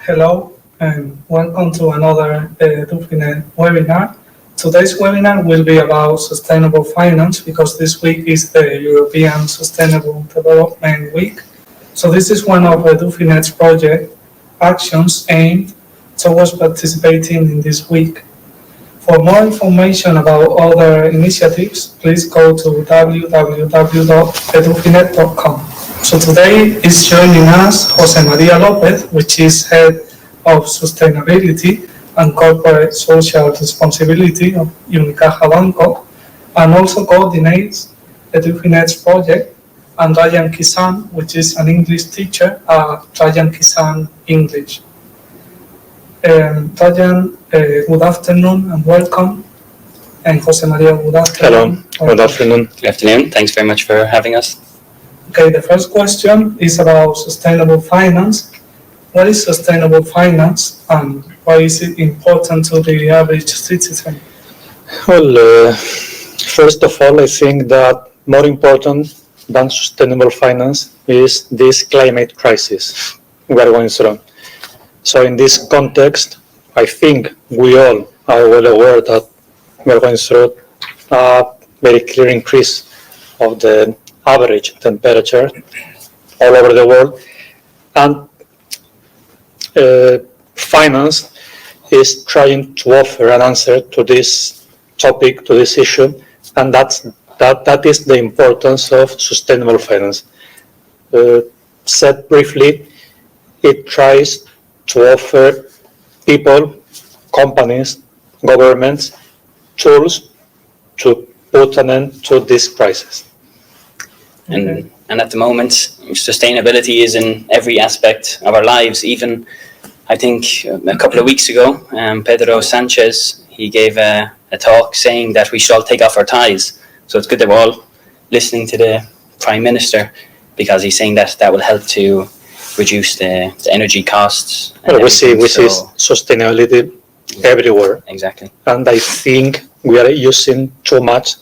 Hello and welcome to another Edufinet webinar. Today's webinar will be about sustainable finance because this week is the European Sustainable Development Week. So this is one of Edufinet's project actions aimed towards participating in this week. For more information about other initiatives, please go to www.edufinet.com. So today is joining us José López, which is Head of Sustainability and Corporate Social Responsibility of Unicaja Banco, and also coordinates Edufinet's project, and Ryan Kissane, which is an English teacher at Ryan Kissane English. Ryan, good afternoon and welcome. And José María, good afternoon. Hello, good afternoon. Good afternoon. Thanks very much for having us. Okay, the first question is about sustainable finance. What is sustainable finance and why is it important to the average citizen? Well, first of all, I think that more important than sustainable finance is this climate crisis we are going through. So in this context, I think we all are well aware that we are going through a very clear increase of the average temperature all over the world, and finance is trying to offer an answer to this topic, to this issue, and that is the importance of sustainable finance. Said briefly, it tries to offer people, companies, governments, tools to put an end to this crisis. And at the moment, sustainability is in every aspect of our lives. Even, I think, a couple of weeks ago, Pedro Sanchez, he gave a talk saying that we should all take off our ties. So it's good that we're all listening to the Prime Minister, because he's saying that will help to reduce the energy costs. Well, we see sustainability everywhere. Exactly. And I think we are using too much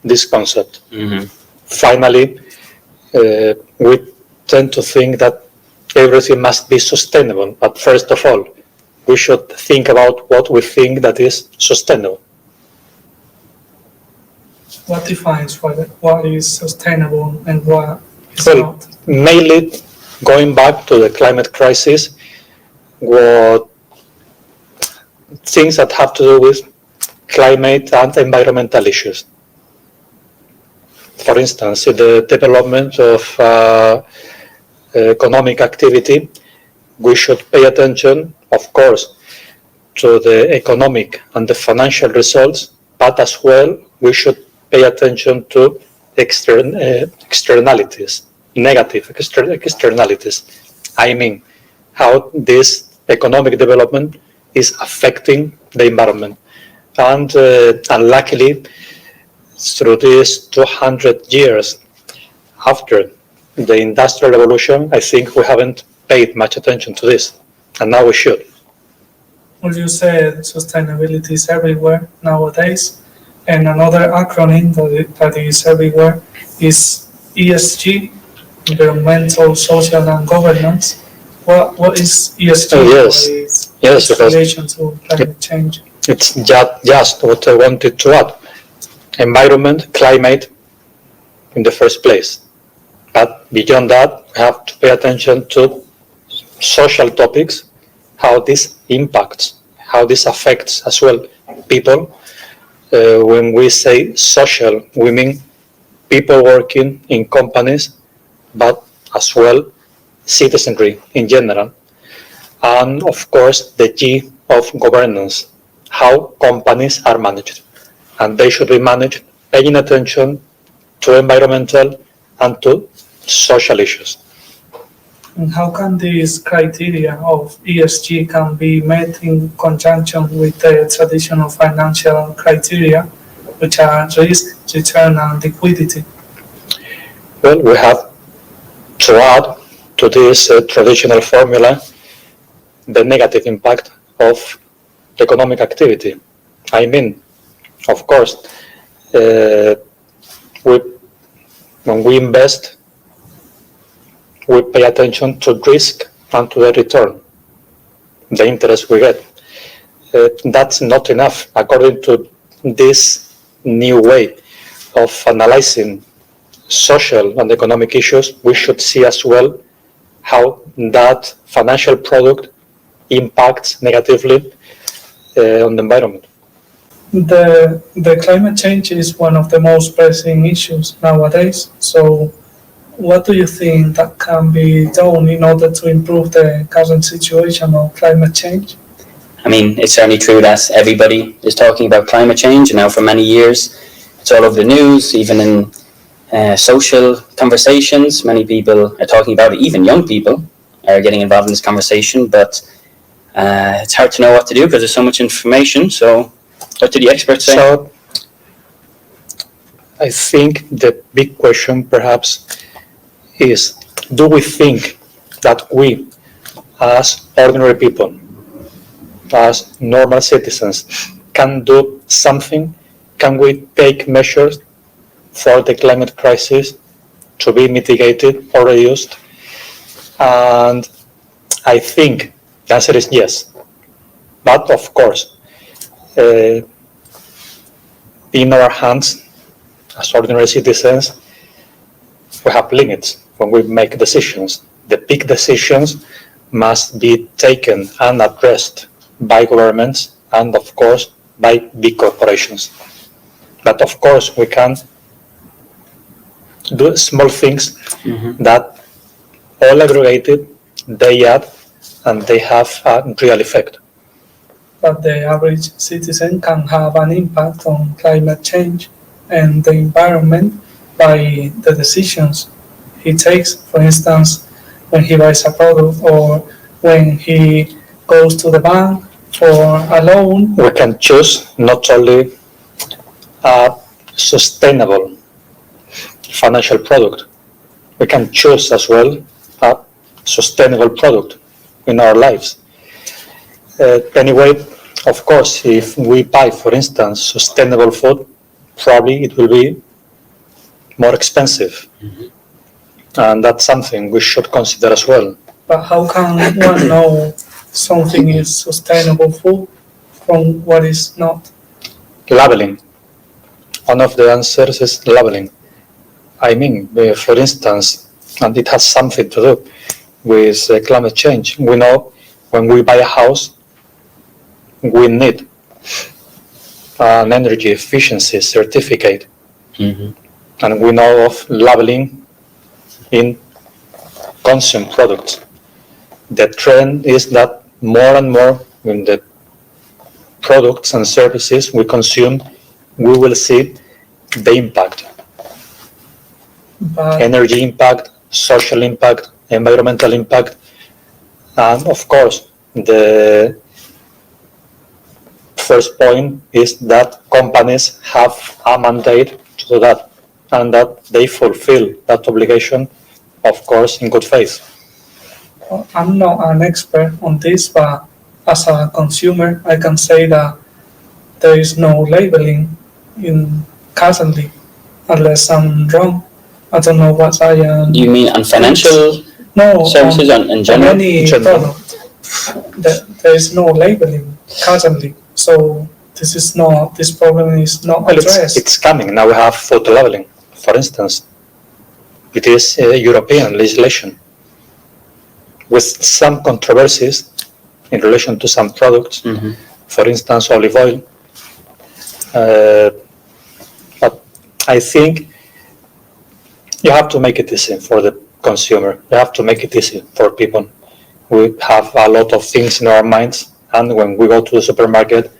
this concept. Mm-hmm. Finally, we tend to think that everything must be sustainable. But first of all, we should think about what we think that is sustainable. What defines what is sustainable and what is Well, not? mainly going back to the climate crisis, what things that have to do with climate and environmental issues. For instance, in the development of economic activity, we should pay attention, of course, to the economic and the financial results, but as well, we should pay attention to externalities, negative externalities. I mean, how this economic development is affecting the environment. And unluckily, through these 200 years after the Industrial Revolution, I think we haven't paid much attention to this, and now we should. Well, you said sustainability is everywhere nowadays, and another acronym that is everywhere is ESG, environmental, social, and governance. What is ESG? Yes, What is yes, its relation to climate change? It's just what I wanted to add. Environment, climate in the first place. But beyond that, we have to pay attention to social topics, how this impacts, how this affects as well people. When we say social, we mean people working in companies, but as well citizenry in general. And of course, the G of governance, how companies are managed. And they should be managed paying attention to environmental and to social issues. And how can these criteria of ESG can be met in conjunction with the traditional financial criteria, which are risk, return, and liquidity? Well, we have to add to this traditional formula the negative impact of economic activity. I mean, of course, when we invest, we pay attention to risk and to the return. the interest we get. That's not enough. According to this new way of analyzing social and economic issues, we should see as well how that financial product impacts negatively on the environment. The climate change is one of the most pressing issues nowadays. So, what do you think that can be done in order to improve the current situation of climate change? I mean, it's certainly true that everybody is talking about climate change, and now for many years it's all over the news, even in social conversations. Many people are talking about it, even young people are getting involved in this conversation, but it's hard to know what to do because there's so much information. So what do the experts say? So I think the big question perhaps is, do we think that we as ordinary people, as normal citizens, can do something? Can we take measures for the climate crisis to be mitigated or reduced? And I think the answer is yes. But of course, in our hands, as ordinary citizens, we have limits when we make decisions. The big decisions must be taken and addressed by governments and, of course, by big corporations. But of course, we can do small things that all aggregated, they add and they have a real effect. But the average citizen can have an impact on climate change and the environment by the decisions he takes. For instance, when he buys a product or when he goes to the bank for a loan. We can choose not only a sustainable financial product, we can choose as well a sustainable product in our lives. Anyway, of course, if we buy, for instance, sustainable food, probably it will be more expensive. And that's something we should consider as well. But how can one know something is sustainable food from what is not? Labeling. One of the answers is labeling. I mean, for instance, and it has something to do with climate change. We know when we buy a house, we need an energy efficiency certificate. And we know of labeling in consumer products. The trend is that more and more in the products and services we consume, we will see the impact. But Energy impact, social impact, environmental impact, and of course, the first point is that companies have a mandate to do that, and that they fulfill that obligation, of course, in good faith. I'm not an expert on this, but as a consumer, I can say that there is no labeling in currently, unless I'm wrong. I don't know what I am. You mean on financial No, services in on general? any product. There is no labeling currently, so this problem is not Well, addressed. it's coming. Now we have photo labeling, for instance. It is European legislation with some controversies in relation to some products, for instance, olive oil. But I think you have to make it easy for the consumer. You have to make it easy for people. We have a lot of things in our minds, and when we go to the supermarket,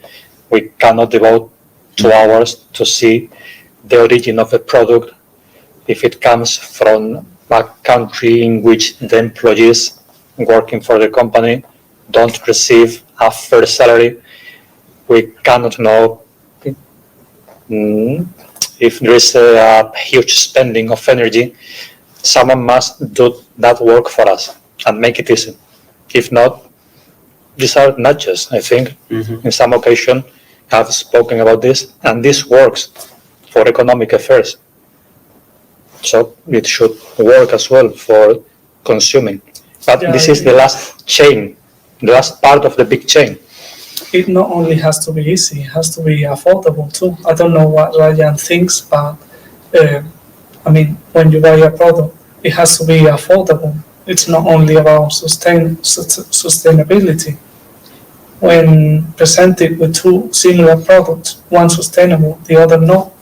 we cannot devote 2 hours to see the origin of a product, if it comes from a country in which the employees working for the company don't receive a fair salary. We cannot know if there is a huge spending of energy. Someone must do that work for us and make it easy. If not, these are nudges, I think. In some occasion, I have spoken about this, and this works for economic affairs. So it should work as well for consuming. But Yeah, this is the last chain the last part of the big chain. It not only has to be easy, it has to be affordable too. I don't know what Ryan thinks, but when you buy a product, it has to be affordable. It's not only about sustainability. When presented with two similar products, one sustainable, the other not,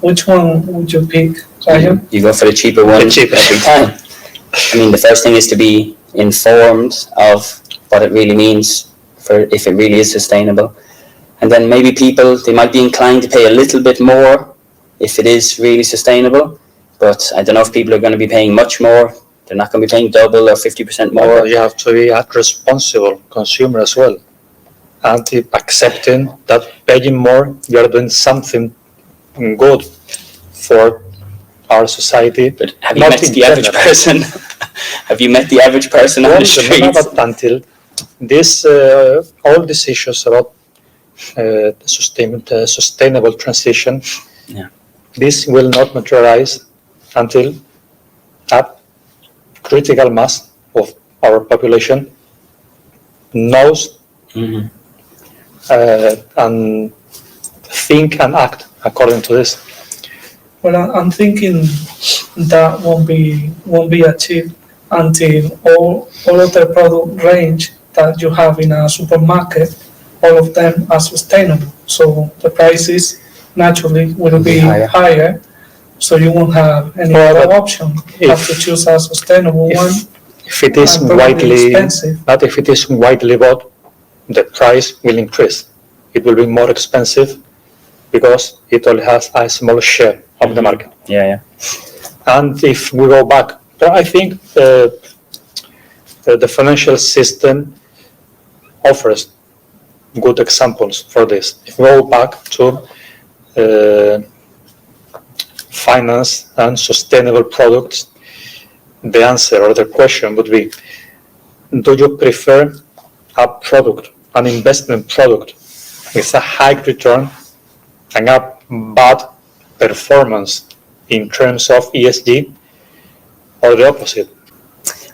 which one would you pick, Ryan? You go for the cheaper one every time. The first thing is to be informed of what it really means for if it really is sustainable. And then maybe people, they might be inclined to pay a little bit more if it is really sustainable. But I don't know if people are going to be paying much more. They're not going to be paying double or 50% more. Well, you have to be a responsible consumer as well. And accepting that paying more, you are doing something good for our society. But have you met the average person? Have you met the average person on the street? But until this, all these issues about sustainable transition, this will not materialize until a critical mass of our population knows and think and act according to this. Well, I'm thinking that won't be achieved until all of the product range that you have in a supermarket, all of them are sustainable. So the prices naturally will be higher. So you won't have any other option. You have to choose a sustainable one. If it is widely bought, the price will increase. It will be more expensive because it only has a small share of the market. Yeah. And if we go back, I think the financial system offers good examples for this. If we go back to finance and sustainable products, the answer or the question would be, do you prefer a product, an investment product with a high return and a bad performance in terms of ESG, or the opposite?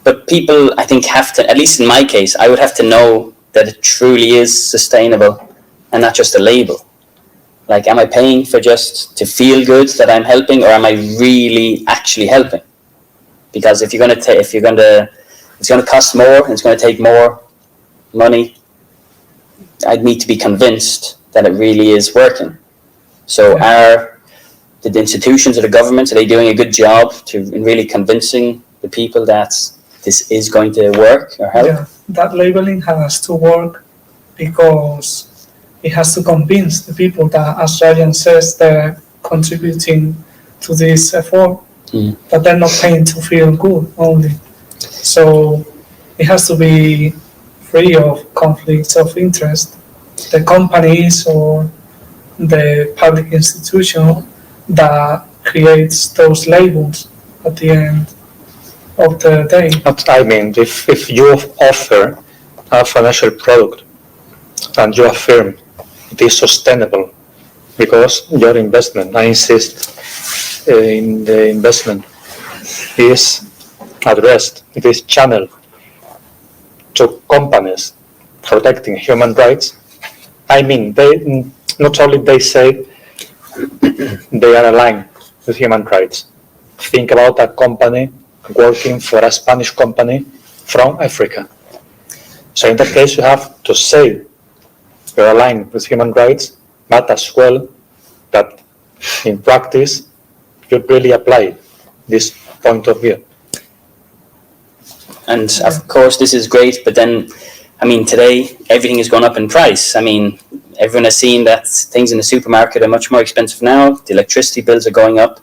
But people, I think, have to, at least in my case, I would have to know that it truly is sustainable and not just a label. Like, am I paying for just to feel good that I'm helping, or am I really actually helping? Because if it's going to cost more and it's going to take more money, I'd need to be convinced that it really is working. So are the institutions or the government, are they doing a good job in really convincing the people that this is going to work or help? Yeah, that labeling has to work because it has to convince the people that, as Ryan says, they're contributing to this effort, but they're not paying to feel good only. So it has to be free of conflicts of interest. The companies or the public institution that creates those labels at the end of the day. But I mean, if you offer a financial product and you affirm it is sustainable because your investment, I insist, in the investment is addressed, it is channeled to companies protecting human rights. I mean, they not only they say they are aligned with human rights. Think about a company working for a Spanish company from Africa. So in that case, you have to say you're aligned with human rights, but as well that in practice you really apply this point of view. And of course, this is great, but then, today everything has gone up in price. Everyone has seen that things in the supermarket are much more expensive now. The electricity bills are going up.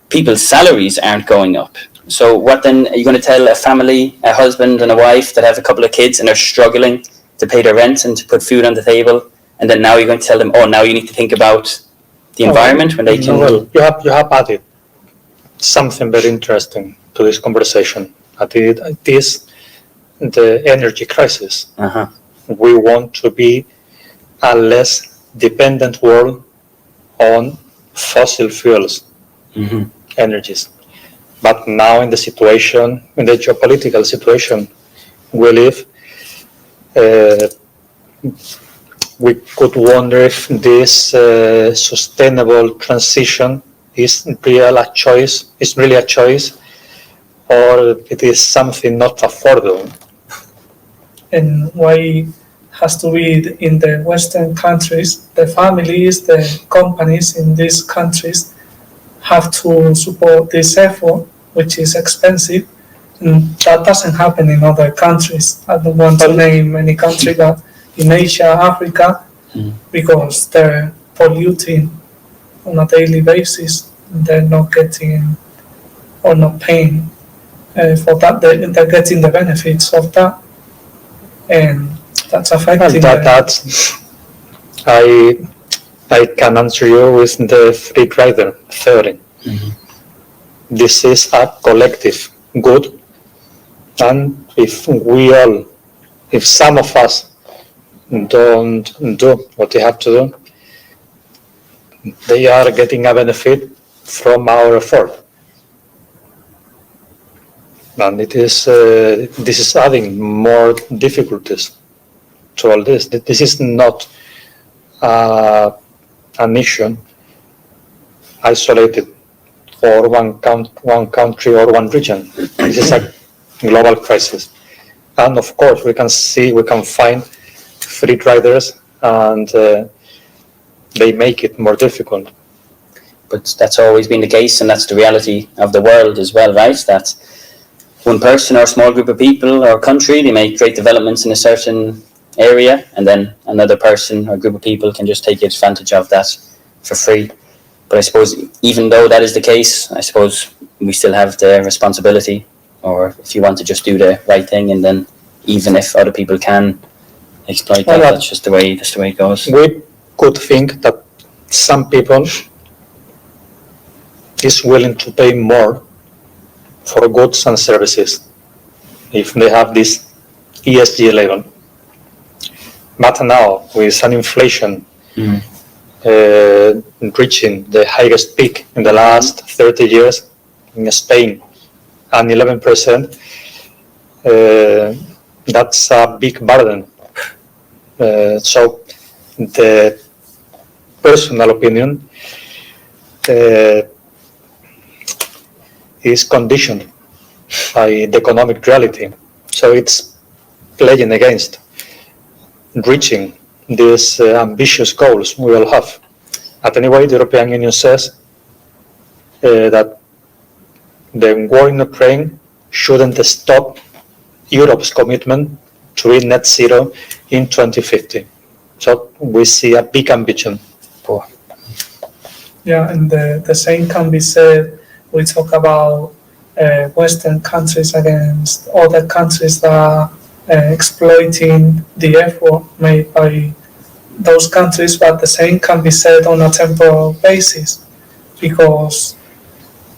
People's salaries aren't going up. So what then are you going to tell a family, a husband and a wife that have a couple of kids and are struggling to pay their rent and to put food on the table, and then now you're going to tell them, now you need to think about the environment when they can... Well, you have added something very interesting to this conversation. It is the energy crisis. We want to be a less dependent world on fossil fuels, energies. But now in the geopolitical situation we live, we could wonder if this sustainable transition is really a choice, or it is something not affordable. And why has to be in the Western countries? The families, the companies in these countries have to support this effort, which is expensive. And that doesn't happen in other countries. I don't want to name any country, but in Asia, Africa, because they're polluting on a daily basis, they're not getting or not paying for that. They're getting the benefits of that, and that's affecting I can answer you with the free rider theory. This is a collective good, and if some of us don't do what they have to do, they are getting a benefit from our effort. And this is adding more difficulties to all this. This is not an issue isolated for one country or one region. This is a global crisis. And of course, we can find free riders, and they make it more difficult. But that's always been the case, and that's the reality of the world as well, right? That one person or a small group of people or country, they make great developments in a certain area, and then another person or group of people can just take advantage of that for free. But I suppose even though that is the case, I suppose we still have the responsibility, or if you want to just do the right thing, and then even if other people can exploit that, that's just the way it goes. We could think that some people is willing to pay more for goods and services if they have this ESG label. But now, with an inflation reaching the highest peak in the last 30 years in Spain, and 11%, that's a big burden. So the personal opinion is conditioned by the economic reality. So it's playing against reaching these ambitious goals we all have. But anyway, the European Union says that the war in Ukraine shouldn't stop Europe's commitment to be net zero in 2050. So we see a big ambition. Yeah, and the same can be said. We talk about Western countries against other countries that are exploiting the effort made by those countries, but the same can be said on a temporal basis, because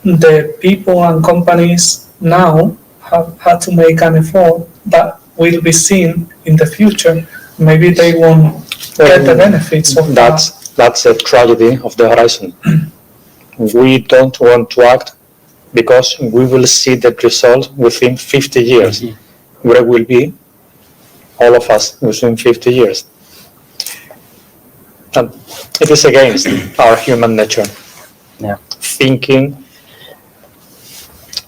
the people and companies now have had to make an effort that will be seen in the future. Maybe they won't get the benefits of that. That's a tragedy of the horizon. We don't want to act because we will see the result within 50 years. Where will be all of us within 50 years? And it is against our human nature. Yeah. Thinking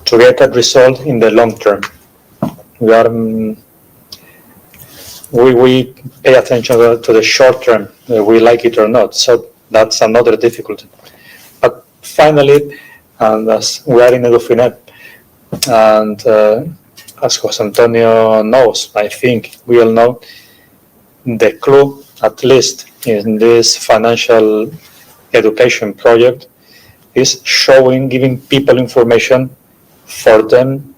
to get that result in the long term. We pay attention to the short term, we like it or not. So that's another difficulty. But finally, and as we are in Edufinet, and as José Antonio knows, I think we all know, the clue, at least in this financial education project, is giving people information for them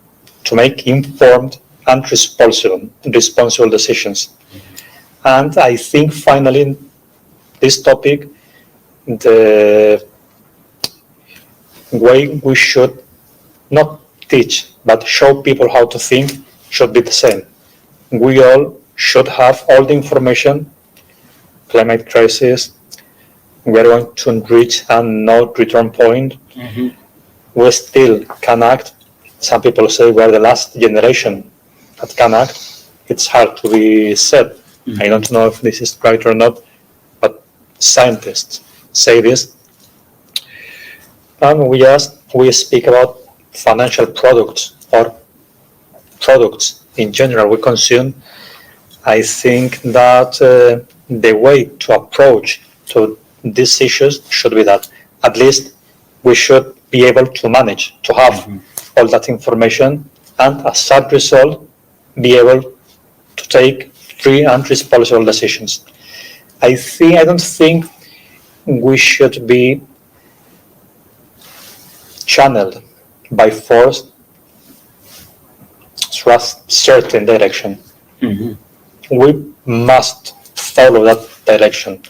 to make informed and responsible decisions. And I think finally this topic, the way we should not teach but show people how to think should be the same. We all should have all the information. Climate crisis, we are going to reach a no return point. We still can act. Some people say we are the last generation that can act, it's hard to be said. I don't know if this is right or not, but scientists say this. And we speak about financial products or products in general we consume. I think that the way to approach to these issues should be that at least we should be able to manage to have all that information, and as a result be able to take free and responsible decisions. I don't think we should be channeled by force to a certain direction. We must follow that direction,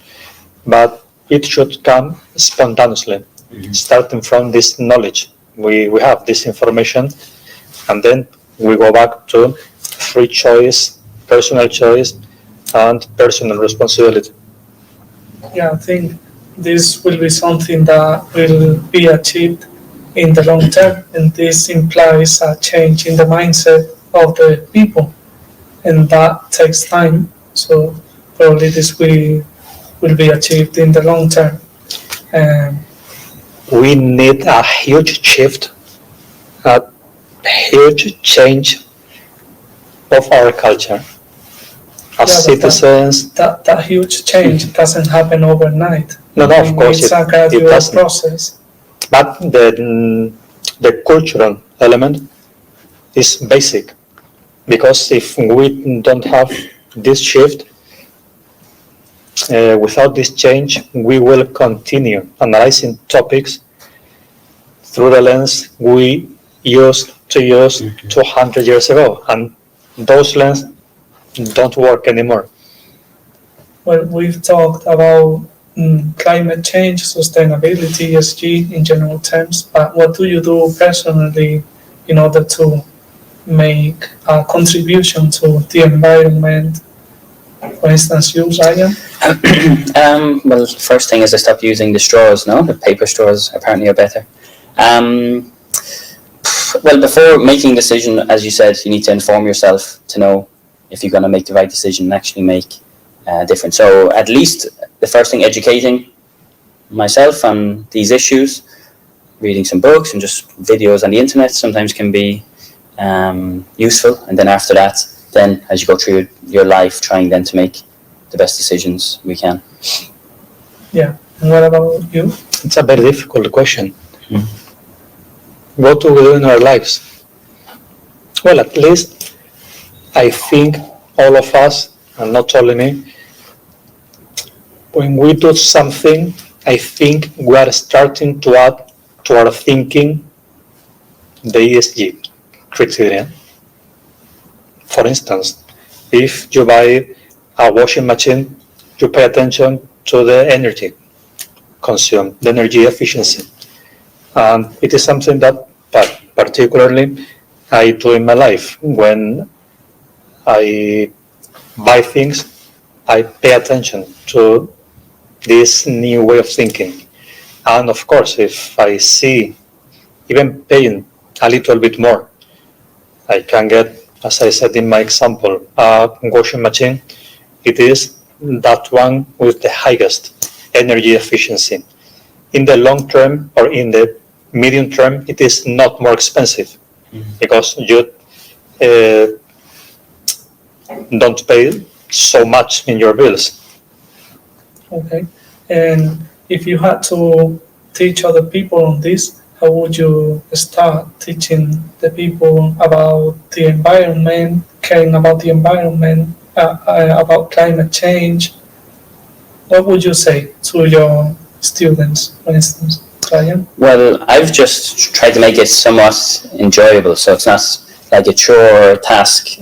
but it should come spontaneously, starting from this knowledge. We have this information, and then we go back to free choice, personal choice, and personal responsibility. Yeah, I think this will be something that will be achieved in the long term, and this implies a change in the mindset of the people, and that takes time. So probably this will be achieved in the long term. We need a huge shift, a huge change of our culture as citizens. That huge change doesn't happen overnight. No, of course it's a gradual doesn't. process. But the cultural element is basic, because if we don't have this shift, without this change, we will continue analyzing topics through the lens we used to use 200 years ago, and those lenses don't work anymore. Well, we've talked about climate change, sustainability, ESG in general terms, but what do you do personally in order to make a contribution to the environment? For instance, you, Ryan? Well, first thing is I stopped using the straws, the paper straws apparently are better. Well, before making a decision, as you said, you need to inform yourself to know if you're going to make the right decision and actually make a difference. So at least the first thing, educating myself on these issues, reading some books and just videos on the internet sometimes can be useful. And then after that, then as you go through your life, trying then to make the best decisions we can. Yeah. And what about you? It's a very difficult question. What do we do in our lives? Well, at least I think all of us, and not only me, when we do something, I think we are starting to add to our thinking the ESG criteria. For instance, if you buy a washing machine, you pay attention to the energy consumed, the energy efficiency. And it is something that particularly I do in my life. When I buy things, I pay attention to this new way of thinking. And of course, if I see even paying a little bit more, I can get, as I said in my example, a washing machine. It is that one with the highest energy efficiency. In the long term or in the medium term, it is not more expensive because you don't pay so much in your bills. Okay. And if you had to teach other people on this, how would you start teaching the people about the environment, caring about the environment, about climate change? What would you say to your students, for instance, Ryan? Well, I've just tried to make it somewhat enjoyable, so it's not like a chore or a task.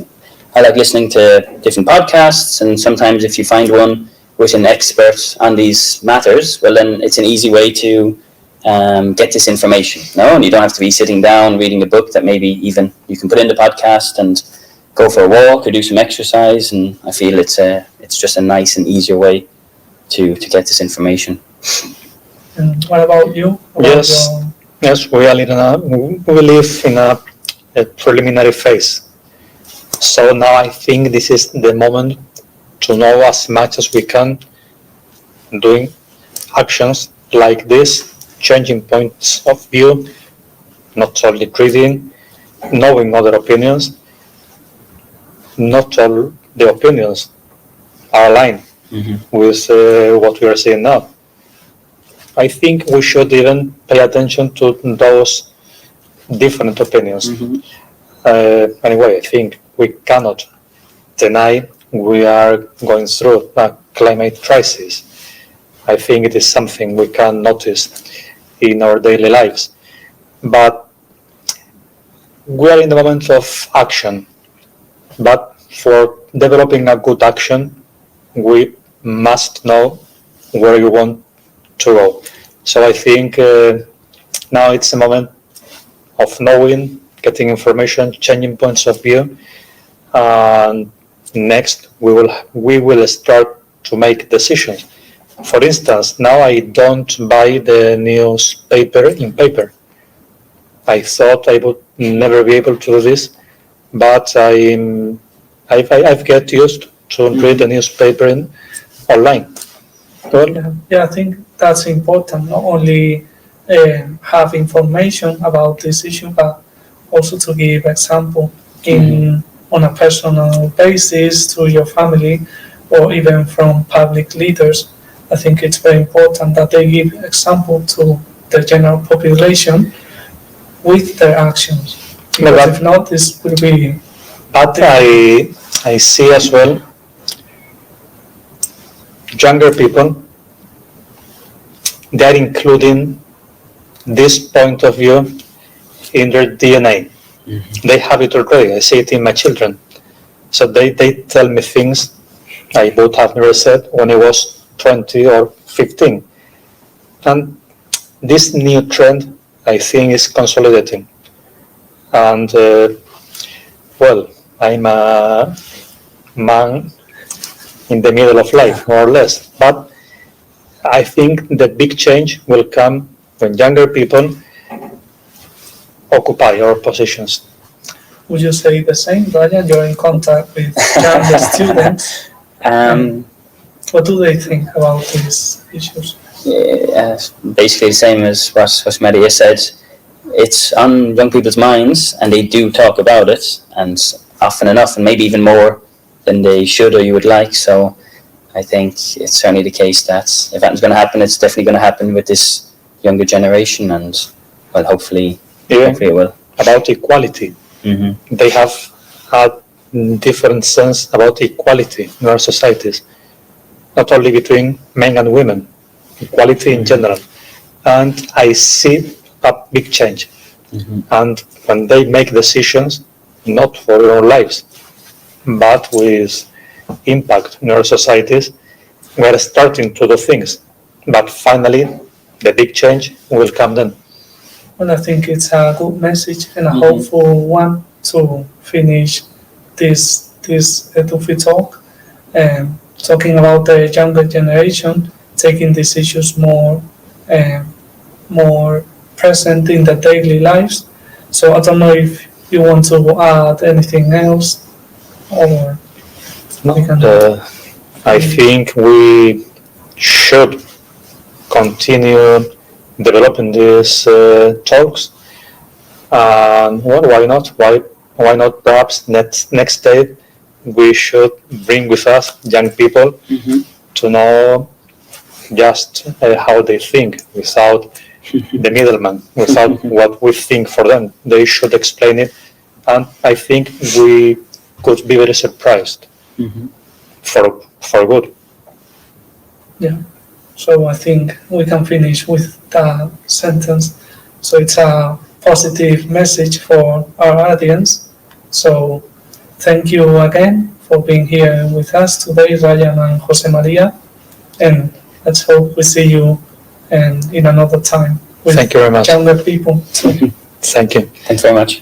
I like listening to different podcasts, and sometimes if you find one with an expert on these matters, well then it's an easy way to get this information, and you don't have to be sitting down reading a book that maybe even you can put in the podcast and go for a walk or do some exercise, and I feel it's just a nice and easier way to get this information. And what about you? Yes, we live in a preliminary phase. So now I think this is the moment to know as much as we can, doing actions like this, changing points of view, not only reading, knowing other opinions. Not all the opinions are aligned with what we are seeing now. I think we should even pay attention to those different opinions. Anyway, I think we cannot deny we are going through a climate crisis. I think it is something we can notice in our daily lives. But we are in the moment of action. But for developing a good action, we must know where you want to go. So I think now it's a moment of knowing, getting information, changing points of view, and next we will start to make decisions. For instance, now I don't buy the newspaper in paper. I thought I would never be able to do this, but I've get used to read the newspaper online. Well, Yeah, I think that's important. Not only have information about this issue, but also to give example on a personal basis to your family or even from public leaders. I think it's very important that they give example to the general population with their actions. Because if not, this will be. But I see as well younger people, they're including this point of view in their DNA. They have it already. I see it in my children. So they tell me things I would have never said when I was 20 or 15. And this new trend, I think, is consolidating. And, well, I'm a man in the middle of life, more or less. But I think the big change will come when younger people occupy our positions. Would you say the same, Ryan? You're in contact with younger students. What do they think about these issues? Basically the same as what Maria said. It's on young people's minds, and they do talk about it, and often enough, and maybe even more than they should or you would like. So I think it's certainly the case that if anything's going to happen, it's definitely going to happen with this younger generation, and well, hopefully it will. About equality. They have had different sense about equality in our societies, not only between men and women, equality in general. And I see a big change. And when they make decisions, not for their own lives, but with impact in our societies, we are starting to do things. But finally, the big change will come then. Well, I think it's a good message and a hopeful one to finish this EdufiTalk, talking about the younger generation, taking these issues more present in their daily lives. So I don't know if you want to add anything else, or I think we should continue developing these talks. And well, why not? Why not? Perhaps next day we should bring with us young people to know just how they think, without the middleman, without what we think for them. They should explain it, and I think we could be very surprised for good. Yeah. So I think we can finish with that sentence. So it's a positive message for our audience. So thank you again for being here with us today, Ryan and Jose Maria. And let's hope we see you in another time with Thank you very much. younger people. Thank you. Thanks very much.